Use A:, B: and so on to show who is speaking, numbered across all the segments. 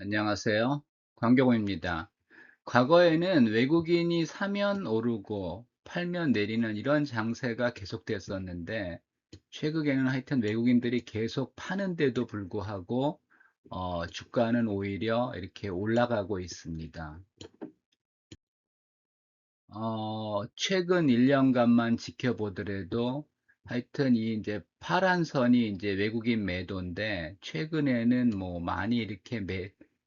A: 안녕하세요. 광교보입니다. 과거에는 외국인이 사면 오르고 팔면 내리는 이런 장세가 계속됐었는데 최근에는 하여튼 외국인들이 계속 파는데도 불구하고 주가는 오히려 이렇게 올라가고 있습니다. 최근 1년간만 지켜보더라도 하여튼 이 이제 파란 선이 이제 외국인 매도인데 최근에는 뭐 많이 이렇게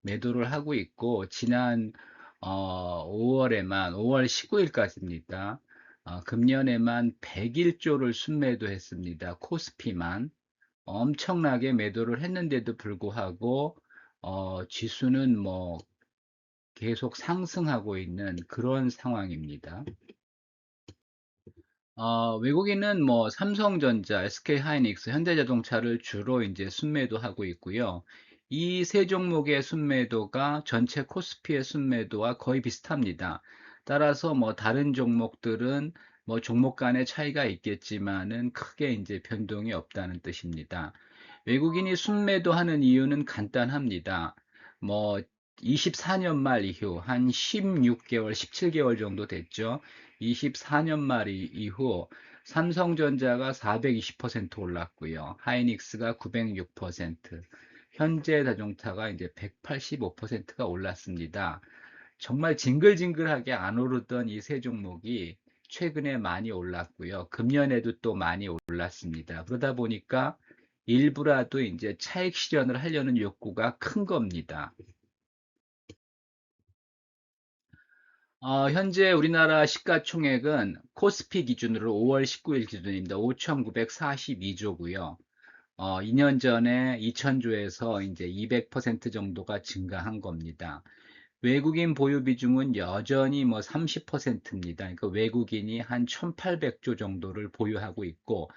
A: 매도를 하고 있고 지난 5월 19일까지입니다. 금년에만 101조를 순매도했습니다. 코스피만 엄청나게 매도를 했는데도 불구하고 지수는 뭐 계속 상승하고 있는 그런 상황입니다. 외국인은 뭐 삼성전자, SK하이닉스, 현대자동차를 주로 이제 순매도 하고 있고요. 이 세 종목의 순매도가 전체 코스피의 순매도와 거의 비슷합니다. 따라서 뭐 다른 종목들은 뭐 종목 간의 차이가 있겠지만은 크게 이제 변동이 없다는 뜻입니다. 외국인이 순매도하는 이유는 간단합니다. 뭐 24년 말 이후 한 16개월, 17개월 정도 됐죠. 24년 말 이후 삼성전자가 420% 올랐고요. 하이닉스가 906%, 현대자동차가 이제 185%가 올랐습니다. 정말 징글징글하게 안 오르던 이 세 종목이 최근에 많이 올랐고요. 금년에도 또 많이 올랐습니다. 그러다 보니까 일부라도 이제 차익 실현을 하려는 욕구가 큰 겁니다. 현재 우리나라 시가총액은 코스피 기준으로 5월 19일 기준입니다. 5,942조고요. 2년 전에 2,000조에서 이제 200% 정도가 증가한 겁니다. 외국인 보유 비중은 여전히 뭐 30%입니다. 그러니까 외국인이 한 1,800조 정도를 보유하고 있고,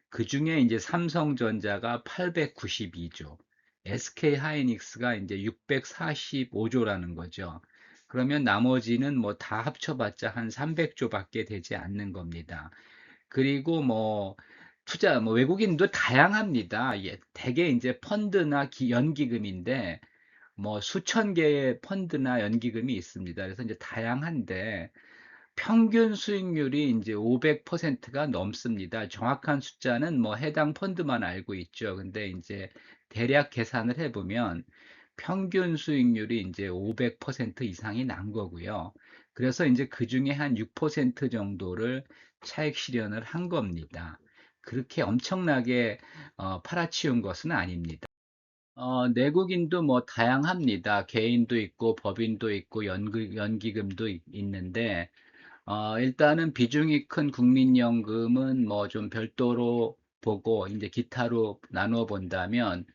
A: 그 중에 이제 삼성전자가 892조, SK 하이닉스가 이제 645조라는 거죠. 그러면 나머지는 뭐 다 합쳐봤자 한 300조밖에 되지 않는 겁니다. 그리고 뭐 투자, 뭐 외국인도 다양합니다. 대개 이제 펀드나 연기금인데 뭐 수천 개의 펀드나 연기금이 있습니다. 그래서 이제 다양한데 평균 수익률이 이제 500%가 넘습니다. 정확한 숫자는 뭐 해당 펀드만 알고 있죠. 근데 이제 대략 계산을 해보면 평균 수익률이 이제 500% 이상이 난 거고요. 그래서 이제 그 중에 한 6% 정도를 차익 실현을 한 겁니다. 그렇게 엄청나게 팔아치운 것은 아닙니다. 내국인도 뭐 다양합니다. 개인도 있고 법인도 있고 연기금도 있는데 일단은 비중이 큰 국민연금은 뭐 좀 별도로 보고 이제 기타로 나누어 본다면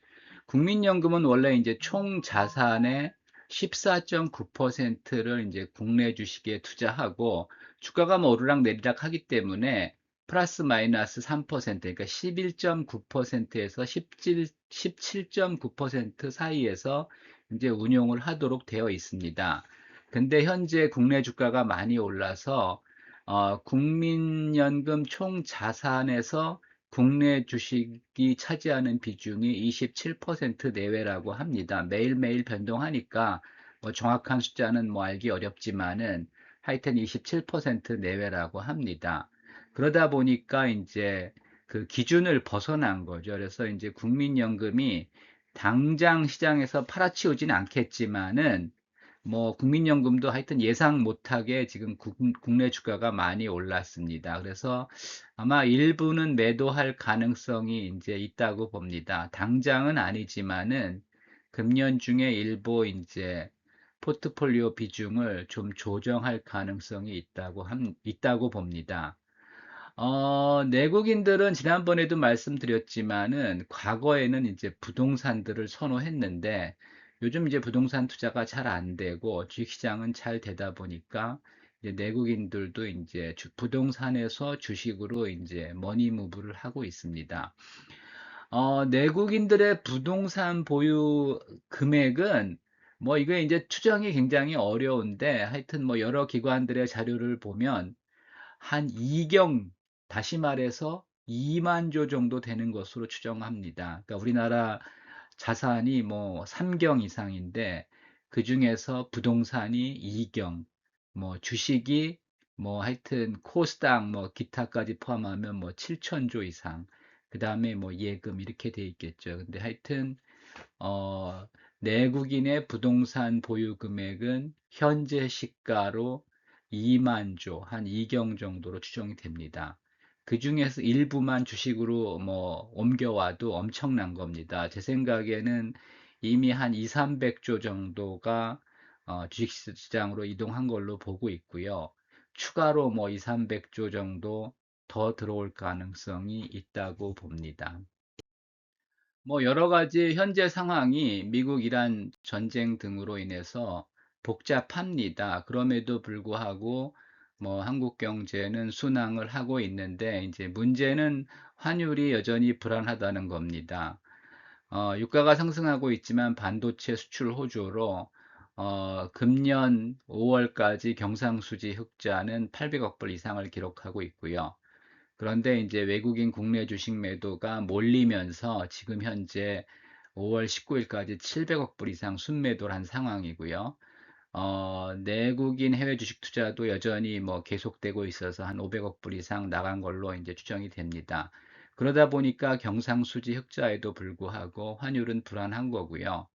A: 국민연금은 원래 이제 총 자산의 14.9%를 이제 국내 주식에 투자하고 주가가 뭐 오르락 내리락 하기 때문에 플러스 마이너스 3% 그러니까 11.9%에서 17.9% 사이에서 이제 운용을 하도록 되어 있습니다. 근데 현재 국내 주가가 많이 올라서 국민연금 총 자산에서 국내 주식이 차지하는 비중이 27% 내외라고 합니다. 매일매일 변동하니까 뭐 정확한 숫자는 뭐 알기 어렵지만은 하여튼 27% 내외라고 합니다. 그러다 보니까 이제 그 기준을 벗어난 거죠. 그래서 이제 국민연금이 당장 시장에서 팔아치우진 않겠지만은 뭐 국민연금도 하여튼 예상 못하게 지금 국내 주가가 많이 올랐습니다. 그래서 아마 일부는 매도할 가능성이 이제 있다고 봅니다. 당장은 아니지만은 금년 중에 일부 이제 포트폴리오 비중을 좀 조정할 가능성이 있다고 봅니다. 내국인들은 지난번에도 말씀드렸지만은 과거에는 이제 부동산들을 선호했는데 요즘 이제 부동산 투자가 잘 안 되고 주식시장은 잘 되다 보니까 이제 내국인들도 이제 부동산에서 주식으로 이제 머니무브를 하고 있습니다. 내국인들의 부동산 보유 금액은 뭐 이게 이제 추정이 굉장히 어려운데 하여튼 뭐 여러 기관들의 자료를 보면 한 2경, 다시 말해서 2만 조 정도 되는 것으로 추정합니다. 그러니까 우리나라 자산이 뭐 3경 이상인데 그 중에서 부동산이 2경, 뭐 주식이 뭐 하여튼 코스닥 뭐 기타까지 포함하면 뭐 7천조 이상, 그 다음에 뭐 예금 이렇게 돼 있겠죠. 근데 하여튼 어, 내국인의 부동산 보유 금액은 현재 시가로 2만 조, 한 2경 정도로 추정이 됩니다. 그 중에서 일부만 주식으로 뭐 옮겨와도 엄청난 겁니다. 제 생각에는 이미 한 2, 300조 정도가 주식시장으로 이동한 걸로 보고 있고요. 추가로 뭐 2, 300조 정도 더 들어올 가능성이 있다고 봅니다. 뭐 여러 가지 현재 상황이 미국 이란 전쟁 등으로 인해서 복잡합니다. 그럼에도 불구하고 뭐 한국 경제는 순항을 하고 있는데 이제 문제는 환율이 여전히 불안하다는 겁니다. 유가가 상승하고 있지만 반도체 수출 호조로 금년 5월까지 경상수지 흑자는 800억 불 이상을 기록하고 있고요. 그런데 이제 외국인 국내 주식 매도가 몰리면서 지금 현재 5월 19일까지 700억 불 이상 순매도를 한 상황이고요. 내국인 해외 주식 투자도 여전히 뭐 계속되고 있어서 한 500억 불 이상 나간 걸로 이제 추정이 됩니다. 그러다 보니까 경상수지 흑자에도 불구하고 환율은 불안한 거고요.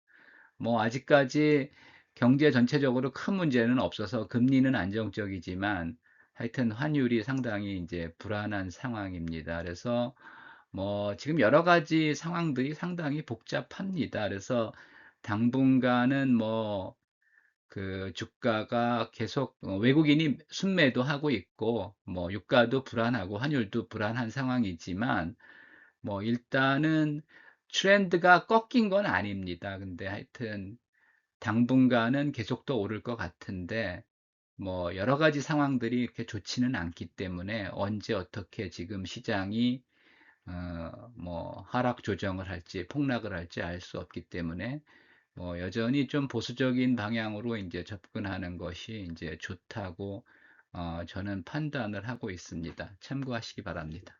A: 뭐 아직까지 경제 전체적으로 큰 문제는 없어서 금리는 안정적이지만 하여튼 환율이 상당히 이제 불안한 상황입니다. 그래서 뭐 지금 여러 가지 상황들이 상당히 복잡합니다. 그래서 당분간은 뭐 그 주가가 계속 외국인이 순매도 하고 있고 뭐 유가도 불안하고 환율도 불안한 상황이지만 뭐 일단은 트렌드가 꺾인 건 아닙니다. 근데 하여튼 당분간은 계속 더 오를 것 같은데 뭐 여러 가지 상황들이 이렇게 좋지는 않기 때문에 언제 어떻게 지금 시장이 뭐 하락 조정을 할지 폭락을 할지 알 수 없기 때문에 뭐 여전히 좀 보수적인 방향으로 이제 접근하는 것이 이제 좋다고 저는 판단을 하고 있습니다. 참고하시기 바랍니다.